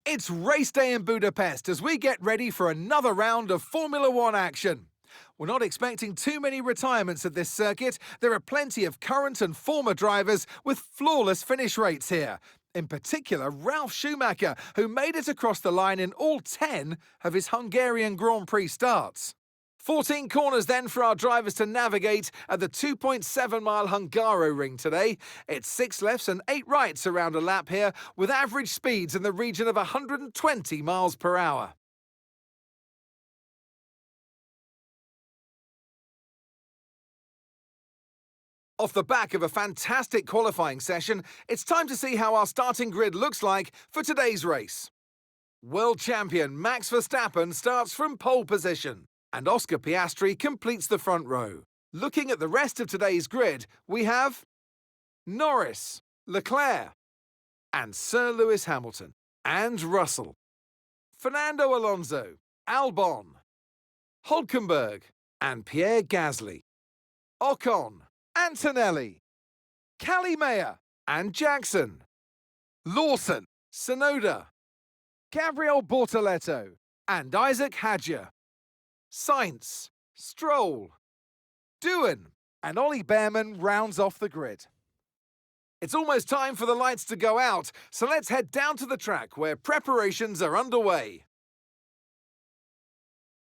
It's race day in Budapest as we get ready for another round of Formula One action. We're not expecting too many retirements at this circuit. There are plenty of current and former drivers with flawless finish rates here. In particular, Ralf Schumacher, who made it across the line in all 10 of his Hungarian Grand Prix starts. 14 corners then for our drivers to navigate at the 2.7-mile Hungaroring today. It's 6 lefts and 8 rights around a lap here, with average speeds in the region of 120 miles per hour. Off the back of a fantastic qualifying session, it's time to see how our starting grid looks like for today's race. World champion Max Verstappen starts from pole position, and Oscar Piastri completes the front row. Looking at the rest of today's grid, we have Norris, Leclerc, and Sir Lewis Hamilton, and Russell, Fernando Alonso, Albon, Hulkenberg, and Pierre Gasly, Ocon, Antonelli, Calimea, and Jackson, Lawson, Sonoda, Gabriel Bortoleto, and Isaac Hadjar, Sainz, Stroll, Doohan, and Ollie Behrman rounds off the grid. It's almost time for the lights to go out, so let's head down to the track where preparations are underway.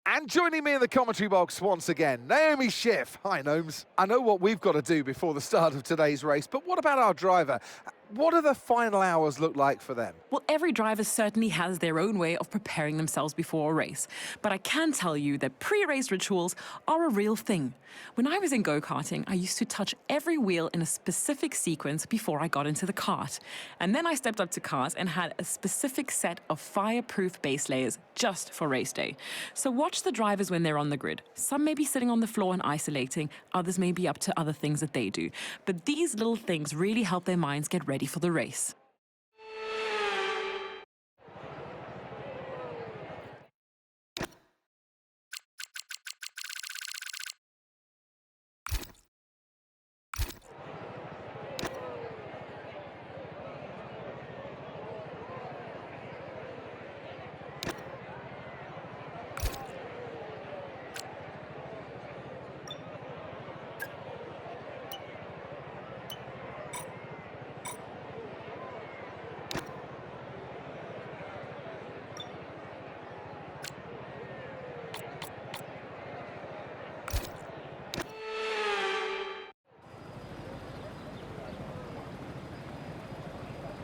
And joining me in the commentary box once again, Naomi Schiff. Hi, Gnomes. I know what we've got to do before the start of today's race, but what about our driver? What do the final hours look like for them? Well, every driver certainly has their own way of preparing themselves before a race. But I can tell you that pre-race rituals are a real thing. When I was in go-karting, I used to touch every wheel in a specific sequence before I got into the kart. And then I stepped up to cars and had a specific set of fireproof base layers just for race day. So watch the drivers when they're on the grid. Some may be sitting on the floor and isolating, others may be up to other things that they do. But these little things really help their minds get ready for the race.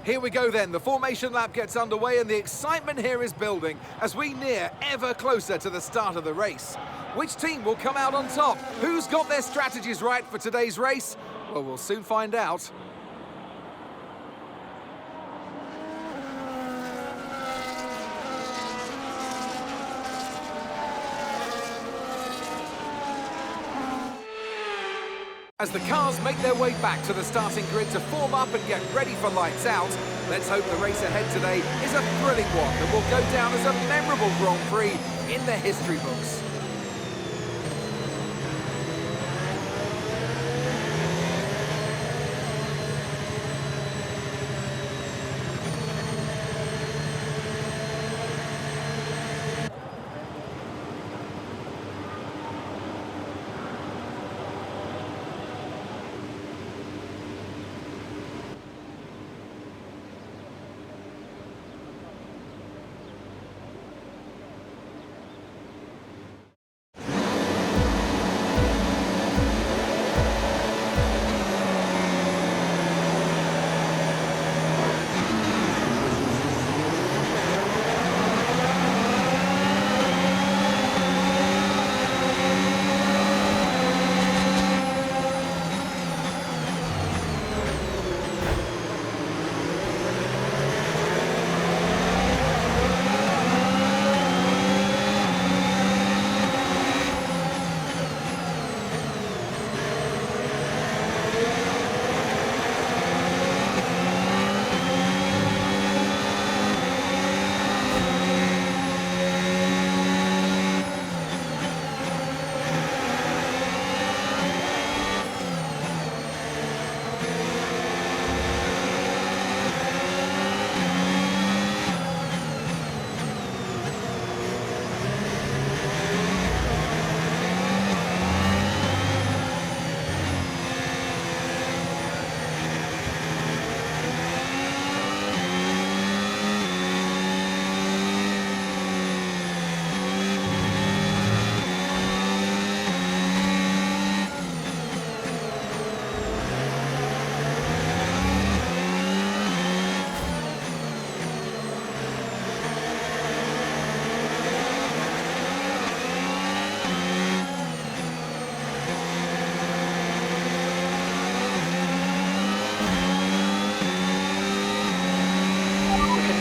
Here we go then, the formation lap gets underway and the excitement here is building as we near ever closer to the start of the race. Which team will come out on top? Who's got their strategies right for today's race? Well, we'll soon find out. As the cars make their way back to the starting grid to form up and get ready for lights out, let's hope the race ahead today is a thrilling one that will go down as a memorable Grand Prix in the history books.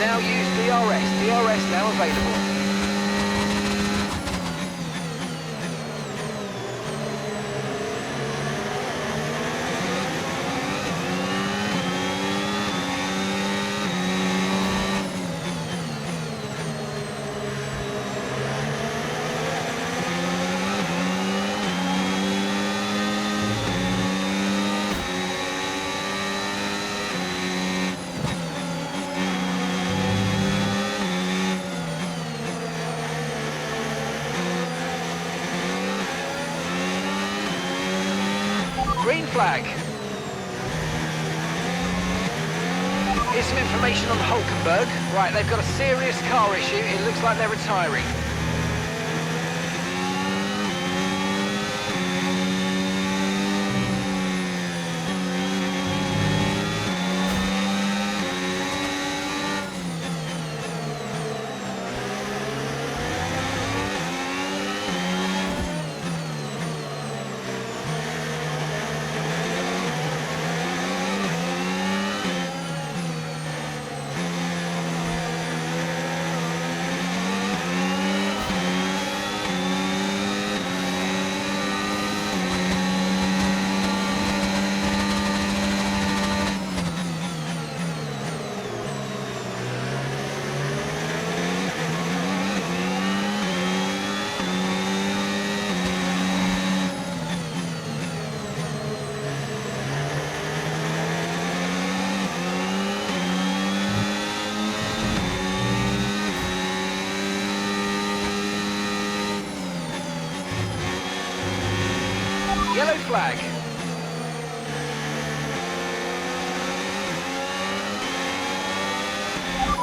Now use DRS. DRS now available. Green flag. Here's some information on Hulkenberg. Right, they've got a serious car issue. It looks like they're retiring. Yellow flag.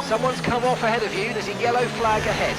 Someone's come off ahead of you. There's a yellow flag ahead.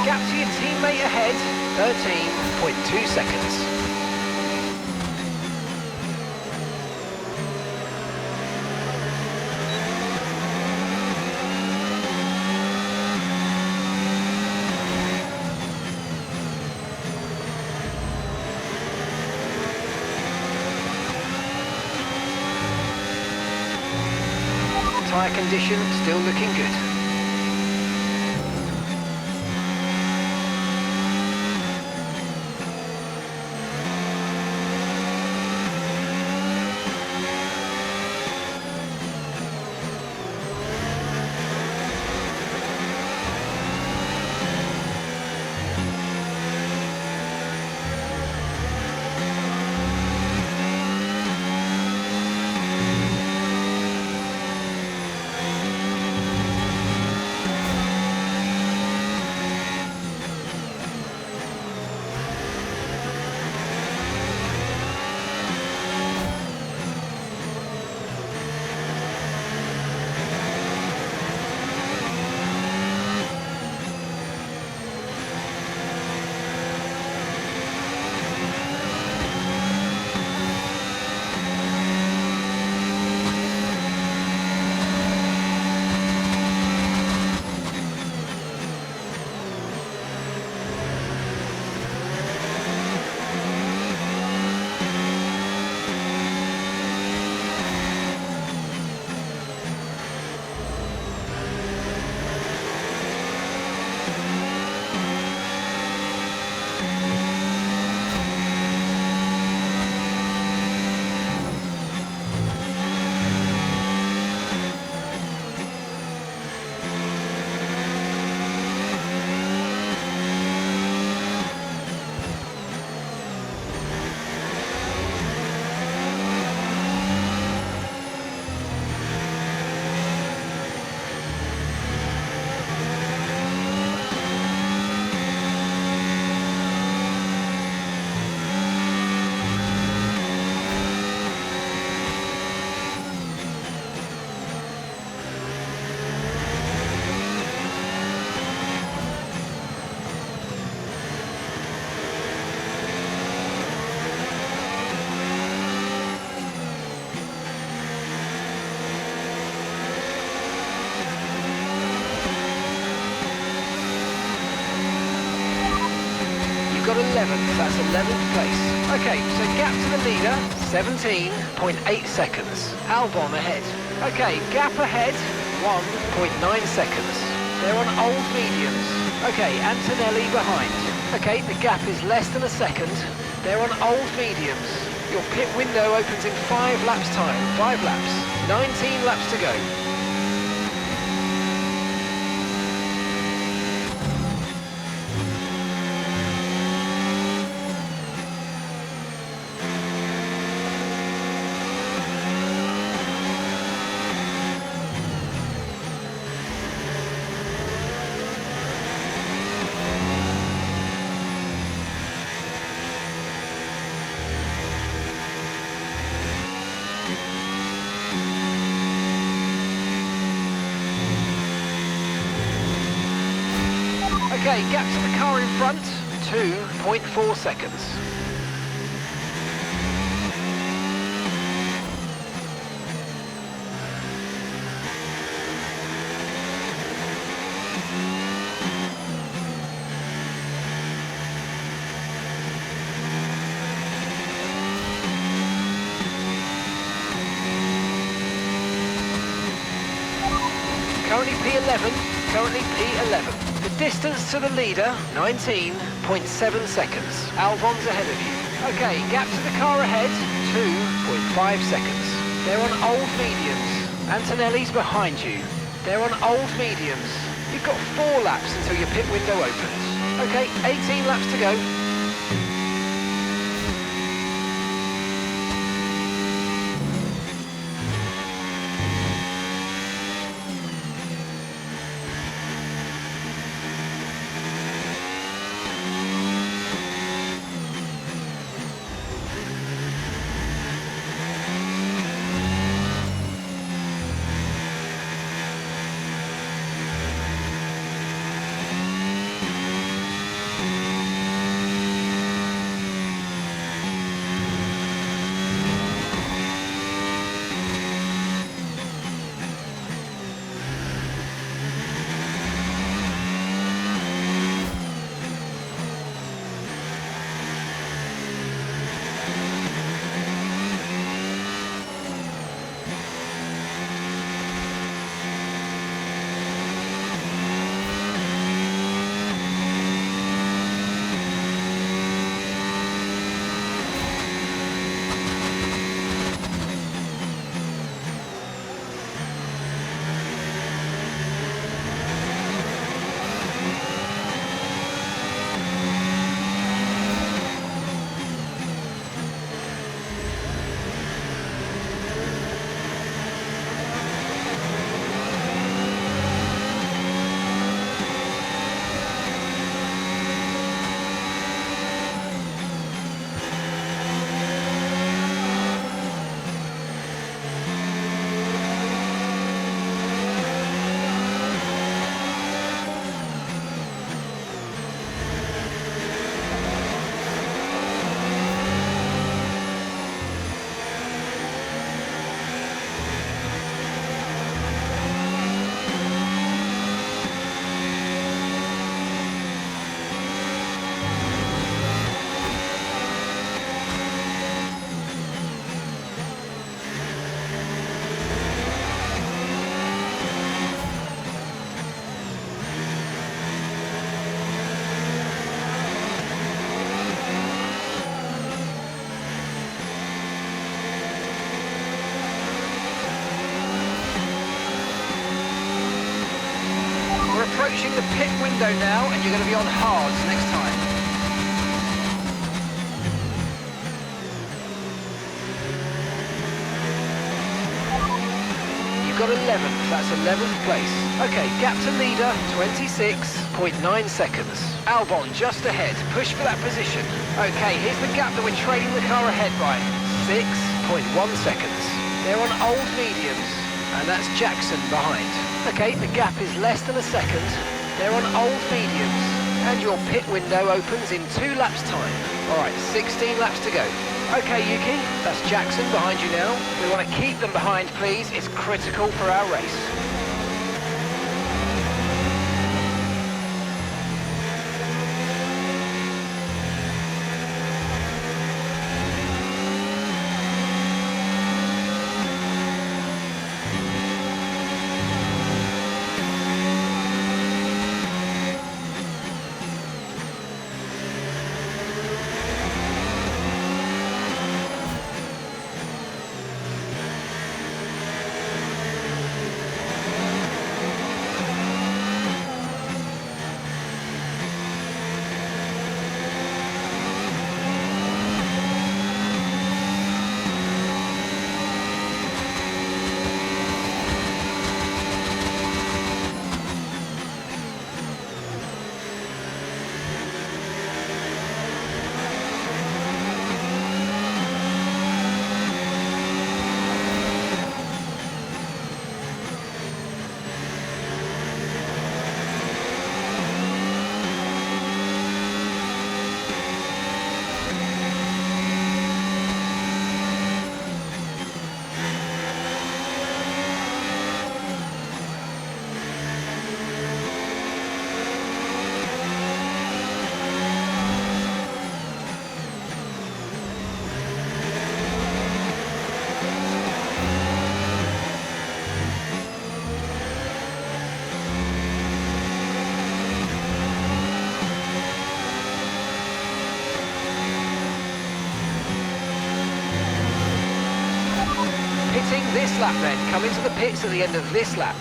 Gap to your teammate ahead, 13.2 seconds. Tyre condition still looking good. 11th, that's 11th place. Okay, so gap to the leader, 17.8 seconds. Albon ahead. Okay, gap ahead, 1.9 seconds. They're on old mediums. Okay, Antonelli behind. Okay, the gap is less than a second. They're on old mediums. Your pit window opens in 5 laps time. 5 laps. 19 laps to go. Okay, gap to the car in front, 2.4 seconds. Currently P11, currently P11. The distance to the leader, 19.7 seconds. Albon's ahead of you. Okay, gap to the car ahead, 2.5 seconds. They're on old mediums. Antonelli's behind you. They're on old mediums. You've got 4 laps until your pit window opens. Okay, 18 laps to go. Approaching the pit window now, and you're going to be on hards next time. You've got 11th, that's 11th place. Okay, gap to leader, 26.9 seconds. Albon just ahead, push for that position. Okay, here's the gap that we're trailing the car ahead by, 6.1 seconds. They're on old mediums, and that's Jackson behind. Okay, the gap is less than a second. They're on old mediums. And your pit window opens in 2 laps time. All right, 16 laps to go. Okay, Yuki, that's Jackson behind you now. We want to keep them behind, please. It's critical for our race. pitting this lap then. Come into the pits at the end of this lap.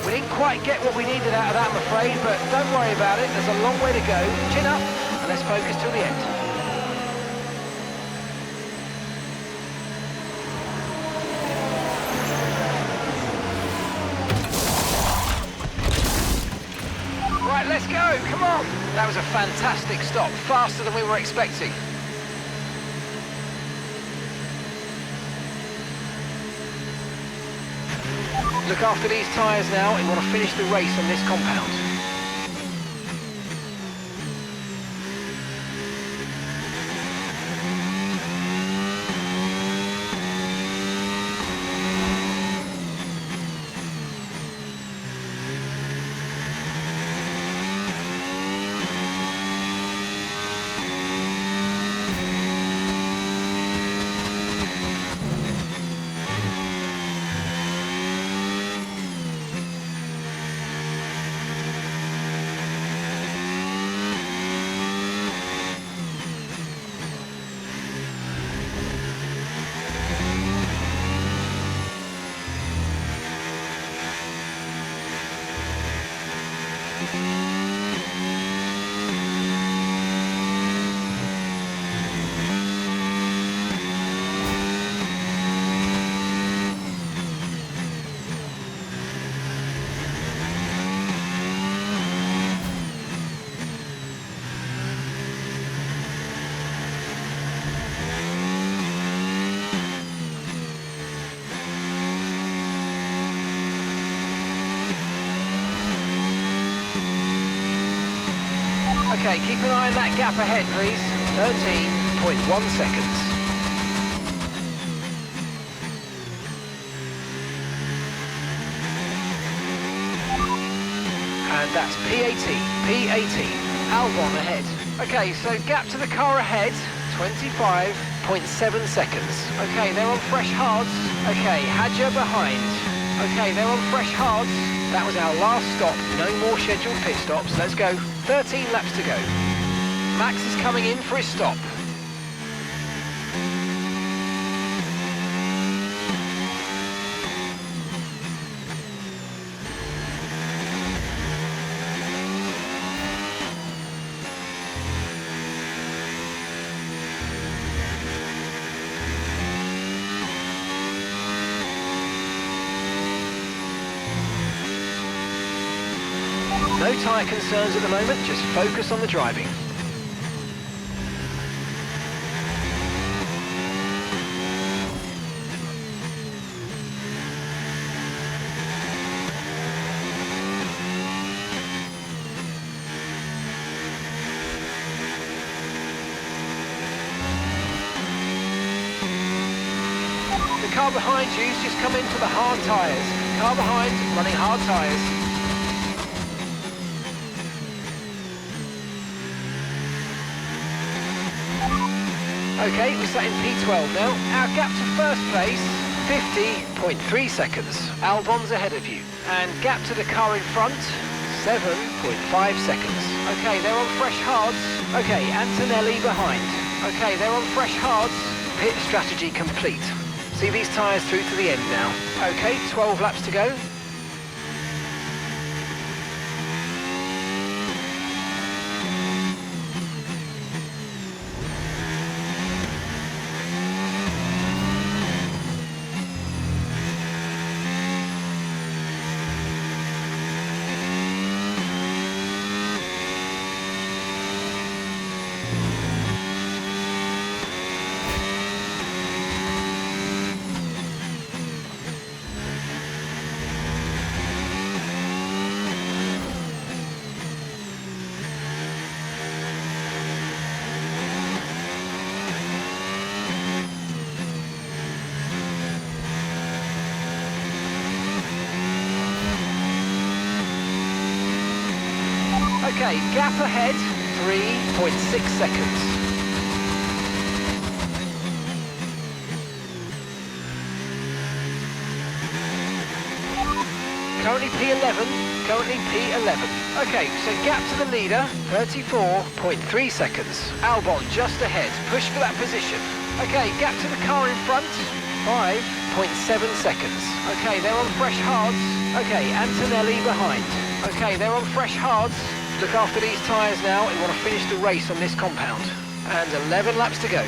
We didn't quite get what we needed out of that, I'm afraid, but don't worry about it. There's a long way to go. Chin up, and let's focus till the end. Right, let's go. Come on. That was a fantastic stop. Faster than we were expecting. Look after these tyres now. We want to finish the race on this compound. Okay, keep an eye on that gap ahead, please. 13.1 seconds. And that's P18. Albon ahead. Okay, so gap to the car ahead, 25.7 seconds. Okay, they're on fresh hards. Okay, Hadjar behind. Okay, they're on fresh hards. That was our last stop. No more scheduled pit stops. Let's go. 13 laps to go. Max is coming in for his stop. No tyre concerns at the moment, just focus on the driving. The car behind you's just come into the hard tyres. Car behind running hard tyres. Okay, we're sat in P12 now. Our gap to first place, 50.3 seconds. Albon's ahead of you. And gap to the car in front, 7.5 seconds. Okay, they're on fresh hards. Okay, Antonelli behind. Okay, they're on fresh hards. Pit strategy complete. See these tyres through to the end now. Okay, 12 laps to go. Okay, gap ahead, 3.6 seconds. currently P11, currently P11. Okay, so gap to the leader, 34.3 seconds. Albon just ahead, push for that position. Okay, gap to the car in front, 5.7 seconds. Okay, they're on fresh hards. Okay, Antonelli behind. Okay, they're on fresh hards. Look after these tyres now. You want to finish the race on this compound. And 11 laps to go.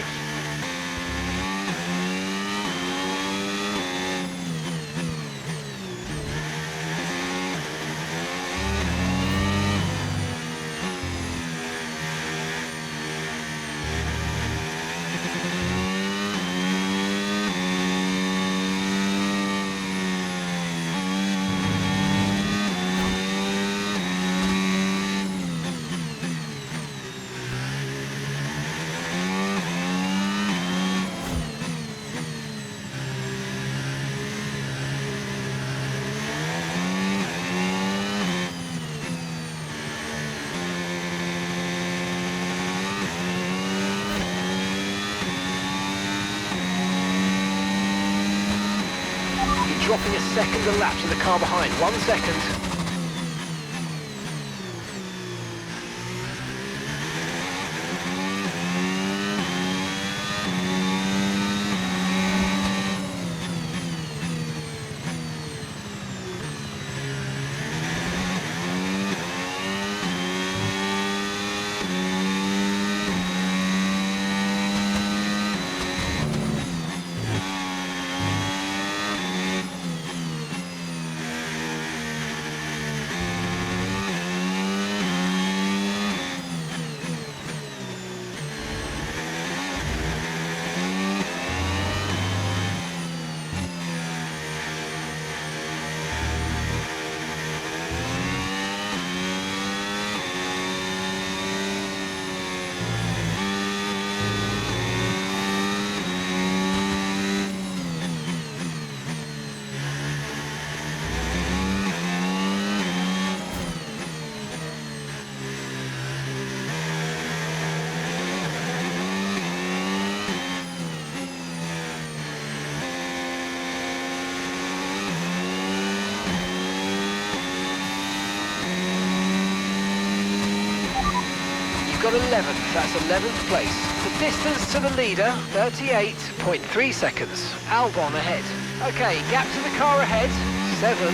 Dropping a second a lap to the car behind. 1 second. Got 11th, that's 11th place. The distance to the leader, 38.3 seconds. Albon ahead. Okay, gap to the car ahead, 7.1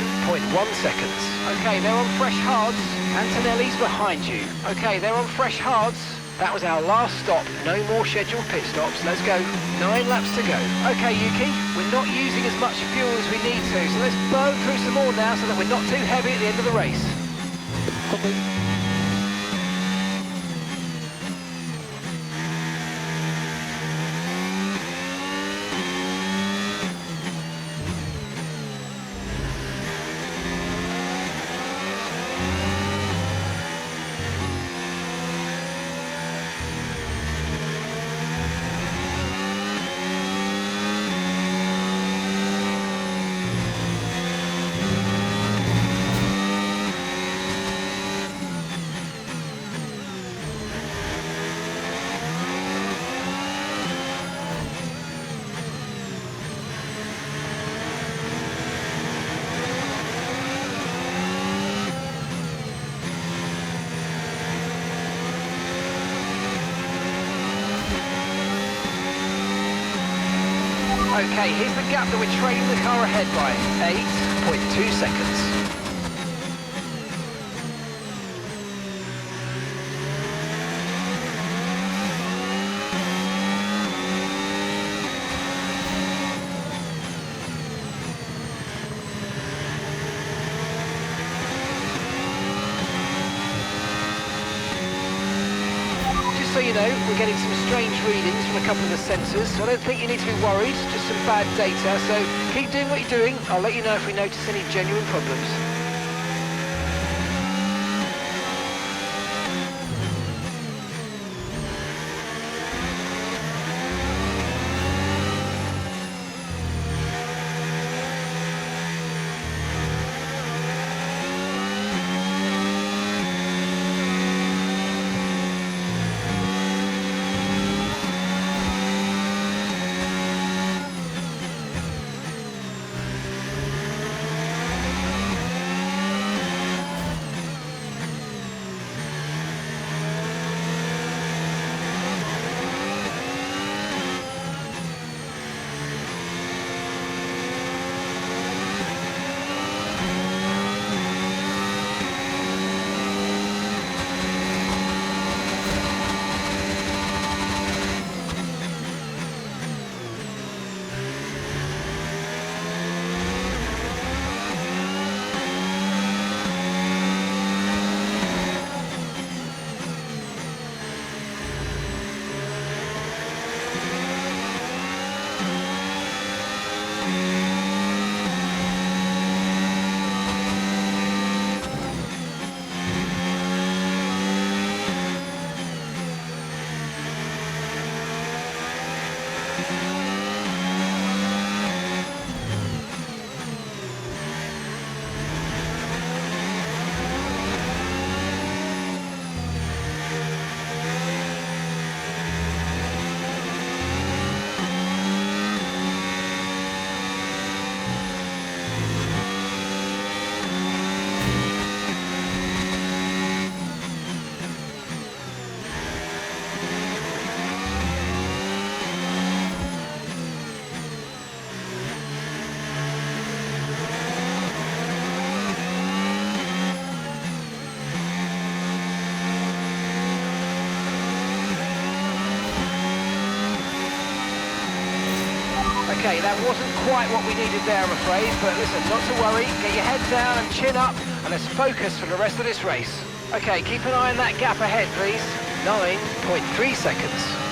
seconds. Okay, they're on fresh hards. Antonelli's behind you. Okay, they're on fresh hards. That was our last stop. No more scheduled pit stops. Let's go. 9 laps to go. Okay, Yuki, we're not using as much fuel as we need to, so let's burn through some more now so that we're not too heavy at the end of the race. Okay, here's the gap that we're trailing the car ahead by, 8.2 seconds. So you know, we're getting some strange readings from a couple of the sensors, so I don't think you need to be worried, just some bad data, so keep doing what you're doing. I'll let you know if we notice any genuine problems. Okay, that wasn't quite what we needed there, I'm afraid, but listen, not to worry, get your head down and chin up, and let's focus for the rest of this race. Okay, keep an eye on that gap ahead, please. 9.3 seconds.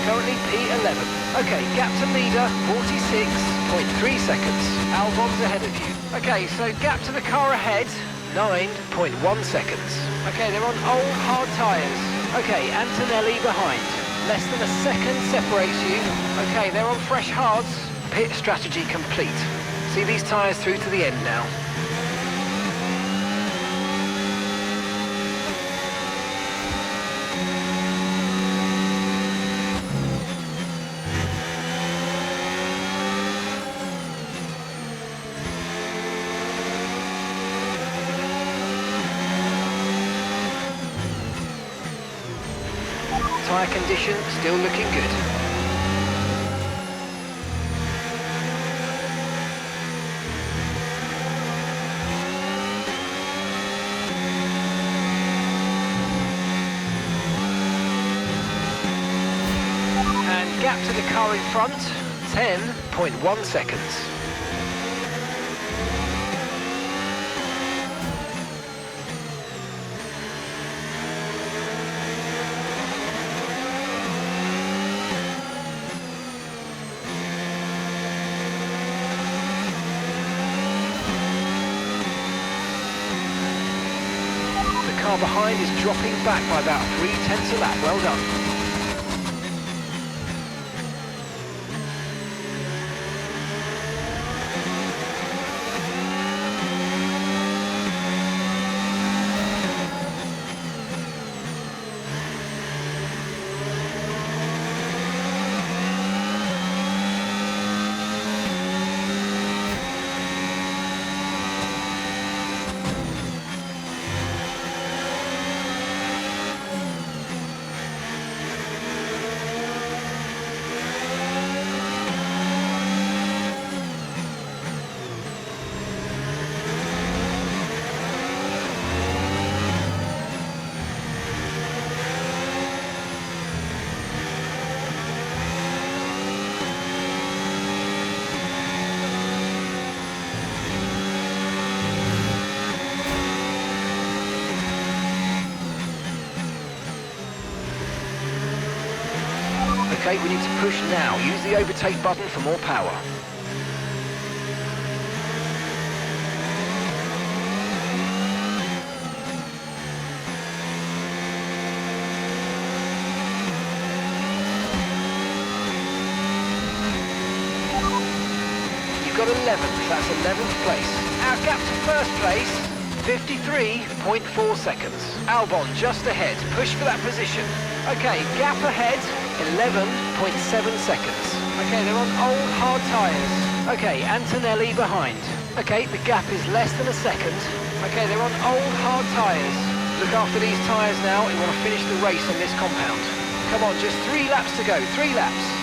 Currently P11. Okay, gap to leader, 46.3 seconds. Albon's ahead of you. Okay, so gap to the car ahead, 9.1 seconds. Okay, they're on old hard tyres. Okay, Antonelli behind. Less than a second separates you. Okay, they're on fresh hards. Pit strategy complete. See these tyres through to the end now. Tyre condition still looking good. And gap to the car in front, 10.1 seconds. The car behind is dropping back by about 0.3 a lap. Well done. Okay, we need to push now. Use the overtake button for more power. You've got 11th, that's 11th place. Out gap to first place, 53.4 seconds. Albon just ahead, push for that position. Okay, gap ahead, 11.7 seconds. Okay, they're on old hard tyres. Okay, Antonelli behind. Okay, the gap is less than a second. Okay, they're on old hard tyres. Look after these tyres now, we want to finish the race on this compound. Come on, just 3 laps to go, 3 laps.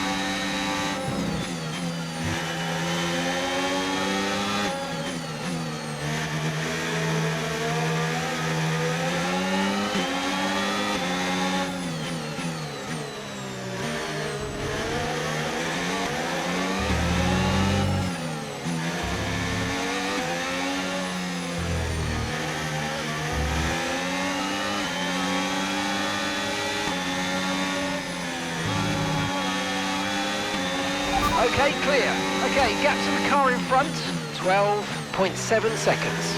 Okay, clear. Okay, gap to the car in front, 12.7 seconds.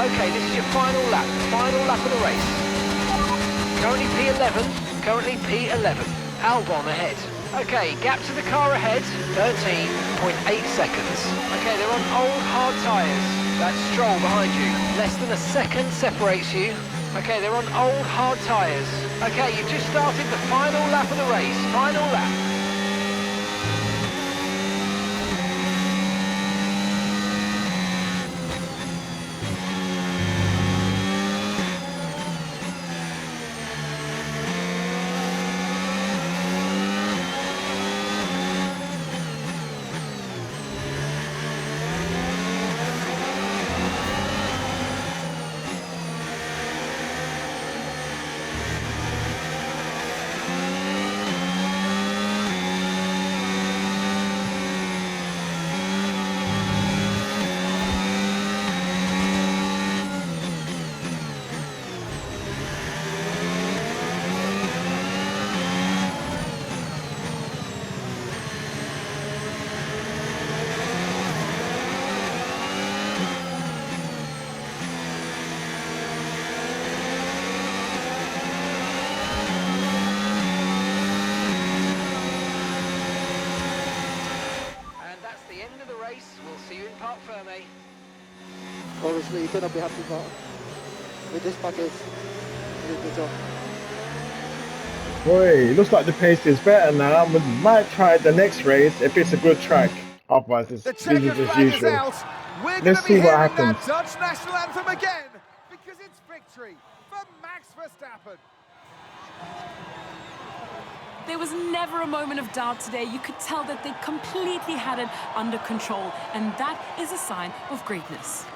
Okay, this is your final lap of the race. Currently P11, currently P11. Albon ahead. Okay, gap to the car ahead, 13.8 seconds. Okay, they're on old hard tyres. That's Stroll behind you. Less than a second separates you. Okay, they're on old hard tyres. Okay, you've just started the final lap of the race. Final lap. We'll see you in Parc Ferme. Obviously, you cannot be happy, but with this package, you did the job. Boy, it looks like the pace is better now. We might try the next race if it's a good track. Otherwise, it's The business checkered as flag is usual. out. We're going Let's to be see what hearing happens. that Dutch national anthem again because it's victory for Max Verstappen. There was never a moment of doubt today. You could tell that they completely had it under control, and that is a sign of greatness.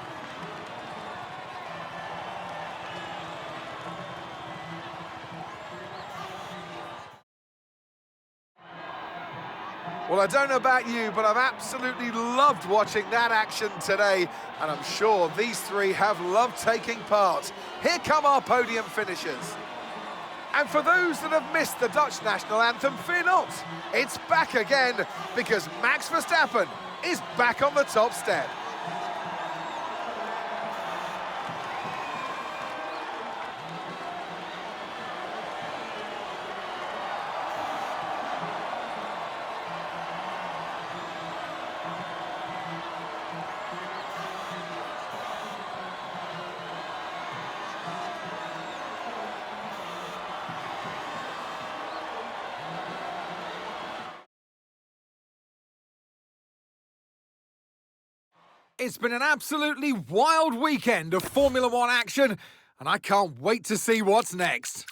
Well, Well, I don't know about you, but I've absolutely loved watching that action today, and I'm sure these three have loved taking part. Here come our podium finishers. And for those that have missed the Dutch national anthem, fear not. It's back again, because Max Verstappen is back on the top step. It's been an absolutely wild weekend of Formula One action, and I can't wait to see what's next.